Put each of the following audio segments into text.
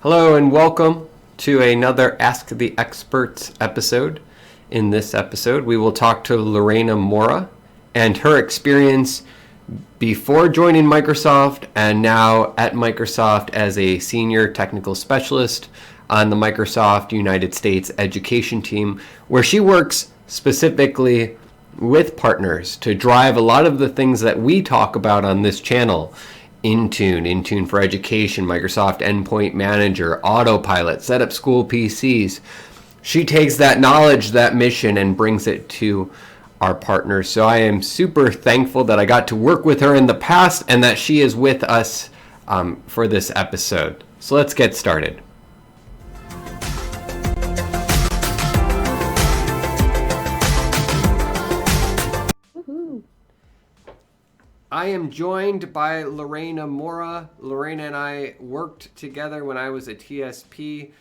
Hello and welcome to another Ask the Experts episode. In this episode, we will talk to Lorena Mora and her experience before joining Microsoft and now at Microsoft as a senior technical specialist on the Microsoft United States education team, where she works specifically with partners to drive a lot of the things that we talk about on this channel. Intune for Education, Microsoft Endpoint Manager, Autopilot, set up school PCs. She takes that knowledge, that mission, and brings it to our partners. So I am super thankful that I got to work with her in the past and that she is with us for this episode. So let's get started. I am joined by Lorena Mora. Lorena and I worked together when I was at TSP.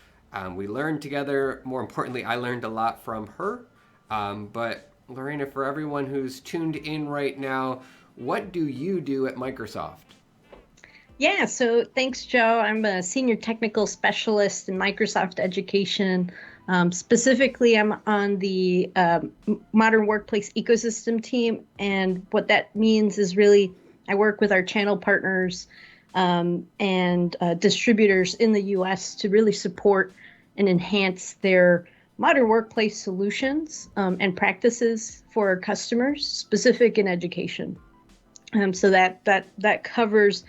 We learned together. More importantly, I learned a lot from her. But Lorena, for everyone who's tuned in right now, what do you do at Microsoft? Yeah, so thanks, Joe. I'm a senior technical specialist in Microsoft Education. Specifically, I'm on the modern workplace ecosystem team. And what that means is really I work with our channel partners and distributors in the US to really support and enhance their modern workplace solutions and practices for our customers, specific in education. So that covers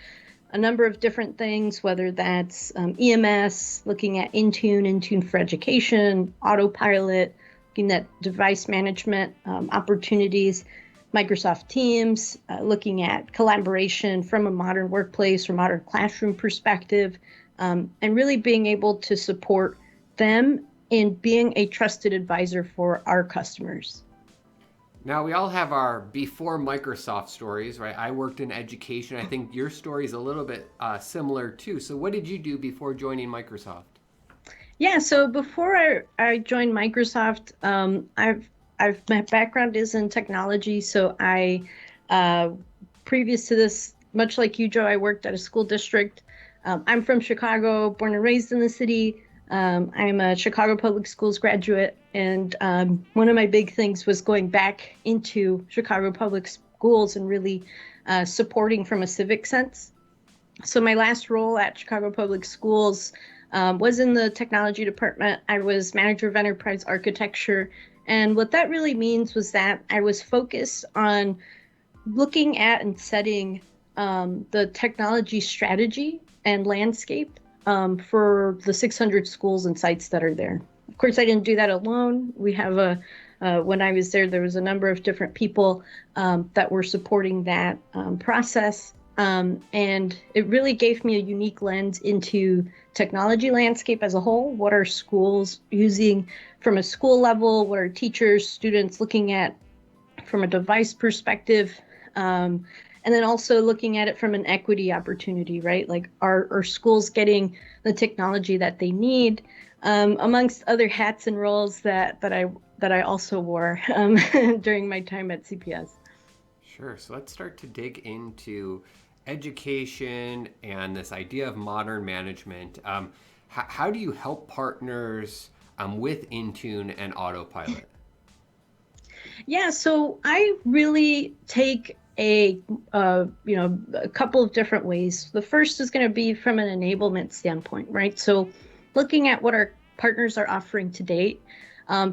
a number of different things, whether that's EMS, looking at Intune for Education, Autopilot, looking at device management opportunities, Microsoft Teams, looking at collaboration from a modern workplace or modern classroom perspective, and really being able to support them in being a trusted advisor for our customers. Now, we all have our before Microsoft stories, right? I worked in education. I think your story is a little bit similar too. So what did you do before joining Microsoft? Yeah, so before I joined Microsoft, my background is in technology. So previous to this, much like you, Joe, I worked at a school district. I'm from Chicago, born and raised in the city. I'm a Chicago Public Schools graduate, and one of my big things was going back into Chicago Public Schools and really supporting from a civic sense. So my last role at Chicago Public Schools was in the technology department. I was manager of enterprise architecture, and what that really means was that I was focused on looking at and setting the technology strategy and landscape for the 600 schools and sites that are there. Of course, I didn't do that alone. We have when I was there was a number of different people that were supporting that process. And it really gave me a unique lens into technology landscape as a whole. What are schools using from a school level? What are teachers, students looking at from a device perspective? And then also looking at it from an equity opportunity, right? Like, are schools getting the technology that they need, amongst other hats and roles that I also wore during my time at CPS. Sure. So let's start to dig into education and this idea of modern management. How do you help partners with Intune and Autopilot? Yeah, so I really take a couple of different ways. The first is going to be from an enablement standpoint, right? So looking at what our partners are offering to date,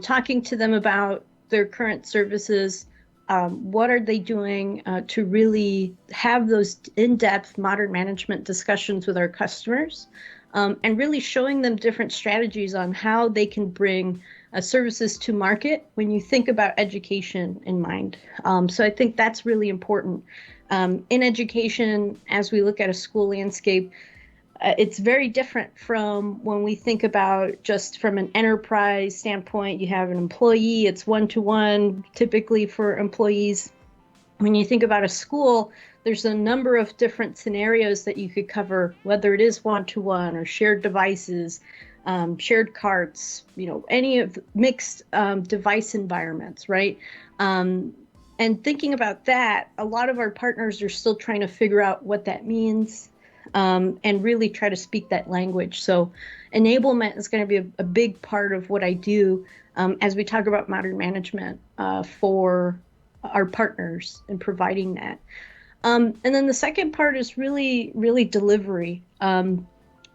talking to them about their current services, what are they doing to really have those in-depth modern management discussions with our customers, and really showing them different strategies on how they can bring services to market when you think about education in mind. So I think that's really important. In education, as we look at a school landscape, it's very different from when we think about just from an enterprise standpoint. You have an employee, it's one-to-one typically for employees. When you think about a school, there's a number of different scenarios that you could cover, whether it is one-to-one or shared devices, shared carts, any of mixed device environments, right? And thinking about that, a lot of our partners are still trying to figure out what that means. and really try to speak that language. So enablement is going to be a big part of what I do as we talk about modern management for our partners and providing that. And then the second part is really, really delivery.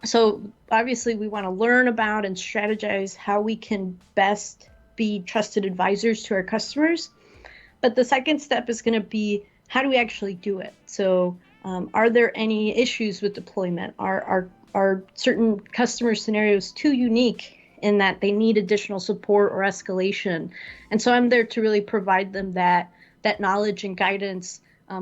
So obviously we want to learn about and strategize how we can best be trusted advisors to our customers. But the second step is going to be, how do we actually do it? So are there any issues with deployment? Are certain customer scenarios too unique in that they need additional support or escalation? And so I'm there to really provide them that knowledge and guidance,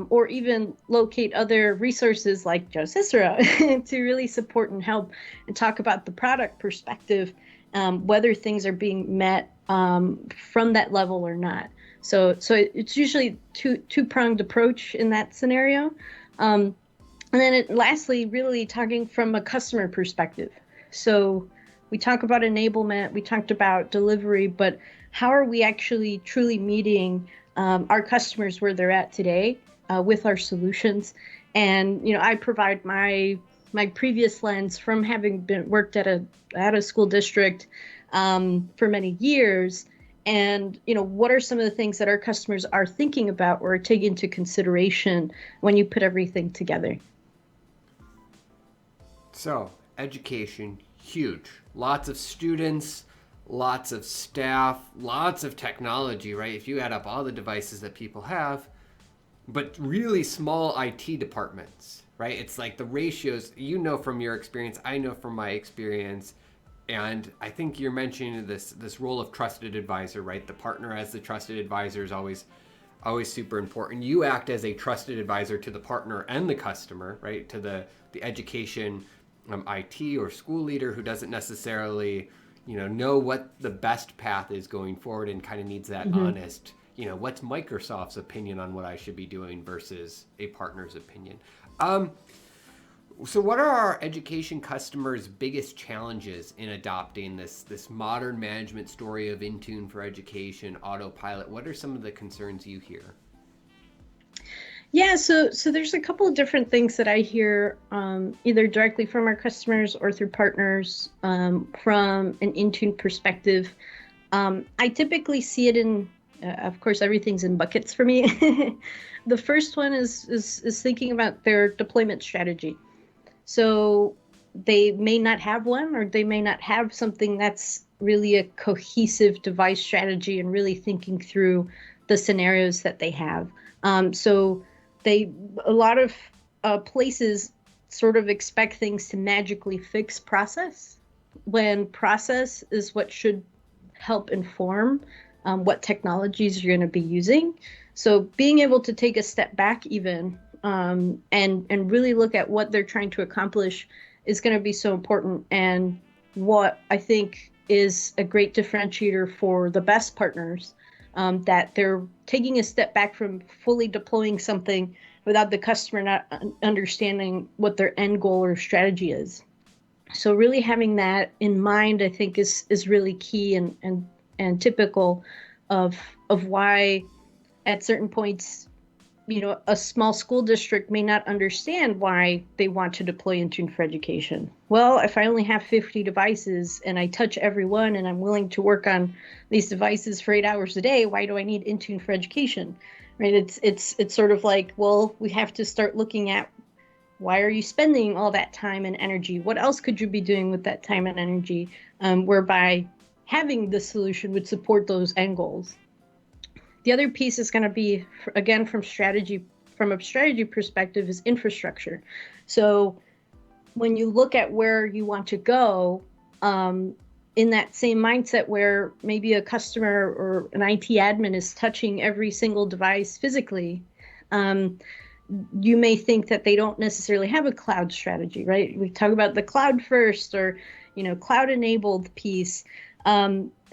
or even locate other resources like Joe Cicero to really support and help and talk about the product perspective, whether things are being met from that level or not. So it's usually two-pronged approach in that scenario. And then lastly, really talking from a customer perspective. So we talk about enablement, we talked about delivery, but how are we actually truly meeting our customers where they're at today with our solutions? And I provide my previous lens from having worked at a school district for many years. And what are some of the things that our customers are thinking about or take into consideration when you put everything together? So, education, huge. Lots of students, lots of staff, lots of technology, right? If you add up all the devices that people have, but really small IT departments, right? It's like the ratios, from your experience, I know from my experience. And I think you're mentioning this role of trusted advisor, right? The partner as the trusted advisor is always super important. You act as a trusted advisor to the partner and the customer, right? To the education, IT or school leader who doesn't necessarily, know what the best path is going forward and kind of needs that honest, what's Microsoft's opinion on what I should be doing versus a partner's opinion. So what are our education customers' biggest challenges in adopting this modern management story of Intune for education, autopilot? What are some of the concerns you hear? Yeah, so there's a couple of different things that I hear, either directly from our customers or through partners, from an Intune perspective. I typically see it in, of course, everything's in buckets for me. The first one is thinking about their deployment strategy. So they may not have one, or they may not have something that's really a cohesive device strategy and really thinking through the scenarios that they have. So a lot of places sort of expect things to magically fix process, when process is what should help inform what technologies you're going to be using. So being able to take a step back even, and really look at what they're trying to accomplish is going to be so important. And what I think is a great differentiator for the best partners, that they're taking a step back from fully deploying something without the customer not understanding what their end goal or strategy is. So really having that in mind, I think is really key and typical of why at certain points, a small school district may not understand why they want to deploy Intune for education. Well, if I only have 50 devices and I touch every one and I'm willing to work on these devices for 8 hours a day, why do I need Intune for education? Right? It's sort of like, well, we have to start looking at, why are you spending all that time and energy? What else could you be doing with that time and energy, whereby having the solution would support those end goals? The other piece is going to be, again, from a strategy perspective, is infrastructure. So when you look at where you want to go, in that same mindset where maybe a customer or an IT admin is touching every single device physically, you may think that they don't necessarily have a cloud strategy, right? We talk about the cloud first, or cloud enabled piece.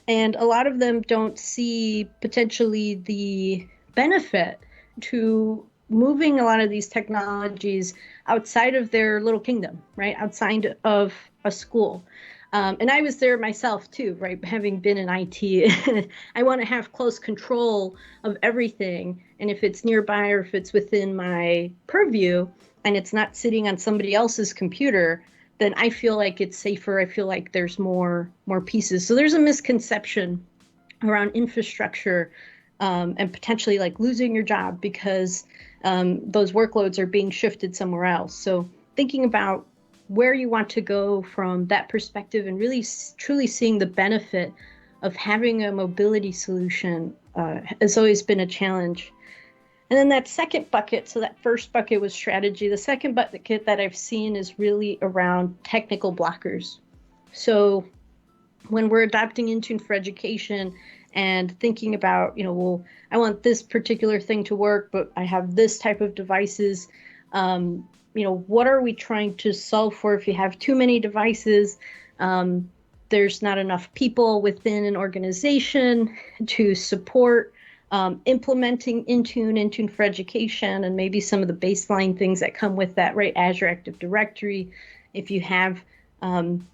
And a lot of them don't see potentially the benefit to moving a lot of these technologies outside of their little kingdom, right? Outside of a school. And I was there myself too, right? Having been in IT, I want to have close control of everything. And if it's nearby or if it's within my purview, and it's not sitting on somebody else's computer, then I feel like it's safer. I feel like there's more pieces. So there's a misconception around infrastructure, and potentially like losing your job because those workloads are being shifted somewhere else. So thinking about where you want to go from that perspective and really truly seeing the benefit of having a mobility solution has always been a challenge. And then that second bucket, so that first bucket was strategy. The second bucket that I've seen is really around technical blockers. So when we're adopting Intune for education and thinking about, well, I want this particular thing to work, but I have this type of devices. What are we trying to solve for? If you have too many devices, there's not enough people within an organization to support implementing Intune for education, and maybe some of the baseline things that come with that, right? Azure Active Directory. If you have, an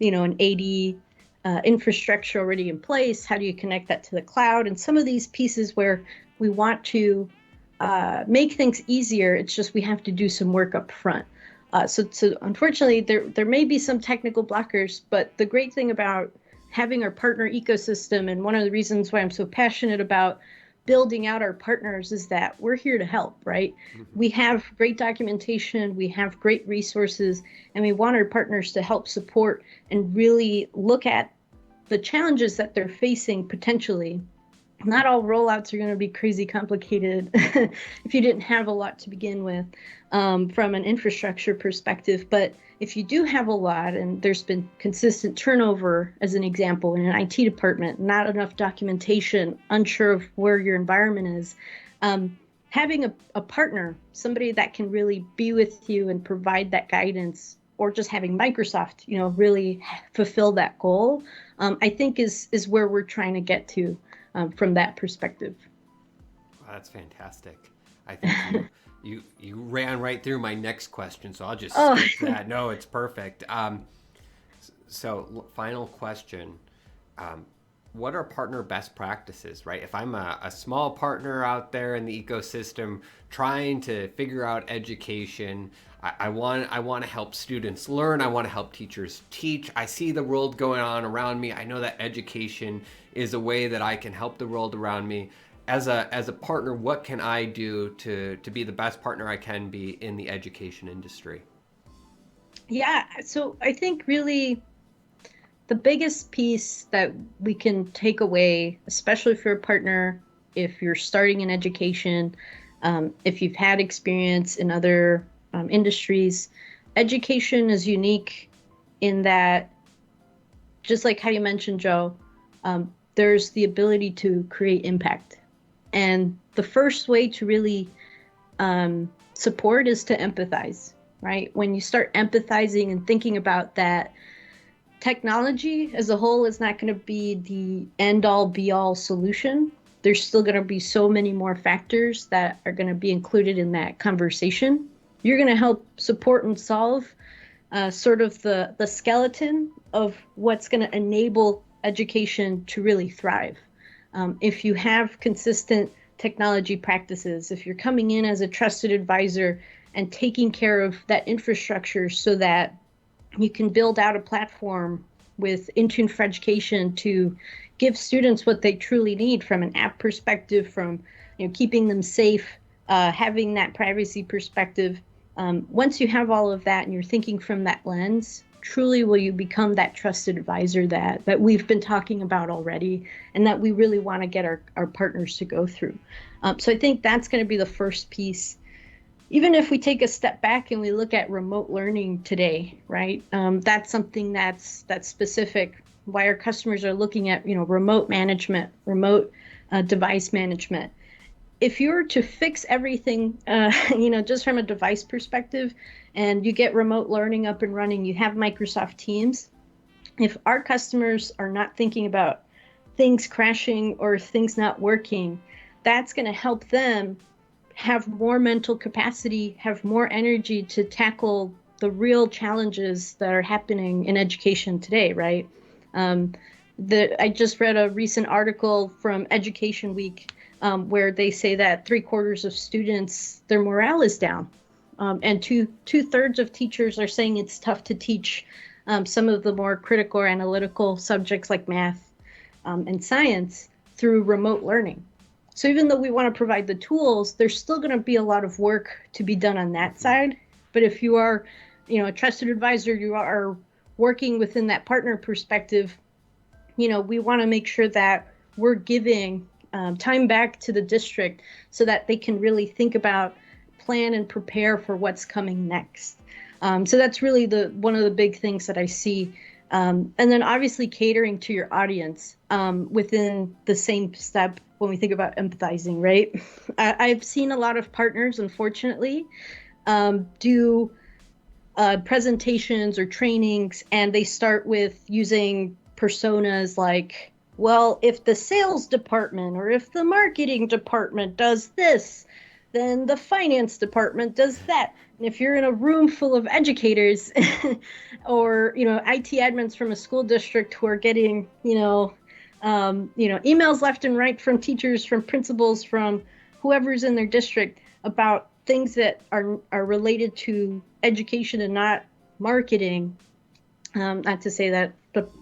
AD infrastructure already in place, how do you connect that to the cloud? And some of these pieces where we want to make things easier, it's just we have to do some work up front. So unfortunately, there may be some technical blockers, but the great thing about having our partner ecosystem, and one of the reasons why I'm so passionate about building out our partners, is that we're here to help, right? Mm-hmm. We have great documentation, we have great resources, and we want our partners to help support and really look at the challenges that they're facing potentially. Not all rollouts are going to be crazy complicated if you didn't have a lot to begin with from an infrastructure perspective. But if you do have a lot, and there's been consistent turnover, as an example, in an IT department, not enough documentation, unsure of where your environment is, having a partner, somebody that can really be with you and provide that guidance, or just having Microsoft, really fulfill that goal, I think is where we're trying to get to. From that perspective. Wow, that's fantastic. I think you ran right through my next question, so I'll just skip that. No, it's perfect. So final question. What are partner best practices, right? If I'm a small partner out there in the ecosystem trying to figure out education, I want to help students learn. I want to help teachers teach. I see the world going on around me. I know that education is a way that I can help the world around me. As a partner, what can I do to be the best partner I can be in the education industry? Yeah, so I think really the biggest piece that we can take away, especially for a partner, if you're starting in education, if you've had experience in other industries, education is unique in that, just like how you mentioned, Joe, there's the ability to create impact. And the first way to really support is to empathize, right? When you start empathizing and thinking about that, technology as a whole is not going to be the end-all be-all solution. There's still going to be so many more factors that are going to be included in that conversation. You're going to help support and solve sort of the skeleton of what's going to enable education to really thrive. If you have consistent technology practices, if you're coming in as a trusted advisor and taking care of that infrastructure so that you can build out a platform with Intune for education to give students what they truly need from an app perspective, from keeping them safe, having that privacy perspective. Once you have all of that and you're thinking from that lens, truly will you become that trusted advisor that we've been talking about already, and that we really want to get our partners to go through. So I think that's going to be the first piece. Even if we take a step back and we look at remote learning today, right? That's something that's specific. Why our customers are looking at remote management, remote device management. If you were to fix everything, just from a device perspective, and you get remote learning up and running, you have Microsoft Teams. If our customers are not thinking about things crashing or things not working, that's going to help them have more mental capacity, have more energy to tackle the real challenges that are happening in education today, right? I just read a recent article from Education Week where they say that 3/4 of students, their morale is down. And two-thirds of teachers are saying it's tough to teach some of the more critical or analytical subjects like math and science through remote learning. So even though we want to provide the tools, there's still going to be a lot of work to be done on that side. But if you are, a trusted advisor, you are working within that partner perspective, we want to make sure that we're giving time back to the district so that they can really think about, plan, and prepare for what's coming next. So that's really one of the big things that I see. And then obviously catering to your audience within the same step when we think about empathizing, right? I've seen a lot of partners, unfortunately, do presentations or trainings, and they start with using personas like, well, if the sales department or if the marketing department does this, then the finance department does that. And if you're in a room full of educators or, IT admins from a school district who are getting, emails left and right from teachers, from principals, from whoever's in their district about things that are related to education and not marketing, not to say that,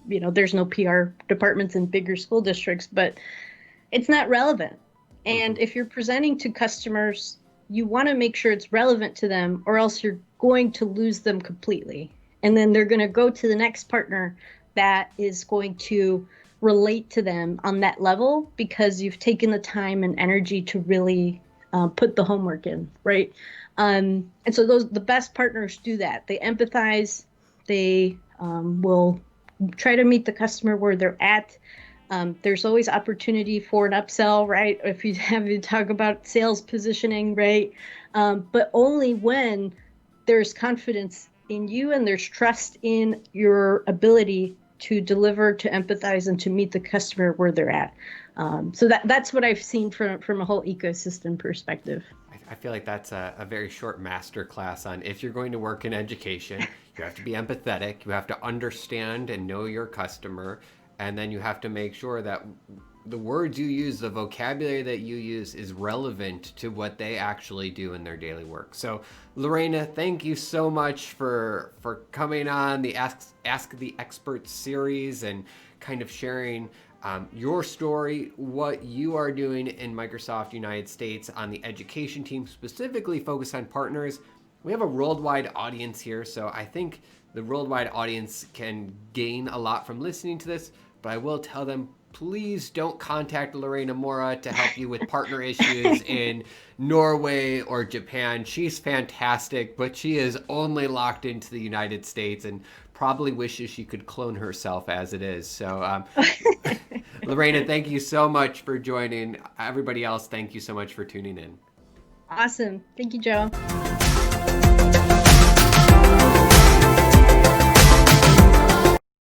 there's no PR departments in bigger school districts, but it's not relevant. And if you're presenting to customers, you want to make sure it's relevant to them, or else you're going to lose them completely. And then they're going to go to the next partner that is going to relate to them on that level because you've taken the time and energy to really put the homework in, right? And so the best partners do that. They empathize. They will try to meet the customer where they're at. There's always opportunity for an upsell, right? If you have to talk about sales positioning, right? But only when there's confidence in you and there's trust in your ability to deliver, to empathize, and to meet the customer where they're at. So that's what I've seen from a whole ecosystem perspective. I feel like that's a very short master class on if you're going to work in education, you have to be empathetic, you have to understand and know your customer, and then you have to make sure that the words you use, the vocabulary that you use is relevant to what they actually do in their daily work. So Lorena, thank you so much for coming on the Ask the Experts series and kind of sharing your story, what you are doing in Microsoft United States on the education team, specifically focused on partners. We have a worldwide audience here, so I think the worldwide audience can gain a lot from listening to this, but I will tell them, please don't contact Lorena Mora to help you with partner issues in Norway or Japan. She's fantastic, but she is only locked into the United States and probably wishes she could clone herself as it is. So, Lorena, thank you so much for joining. Everybody else, thank you so much for tuning in. Awesome. Thank you, Joe.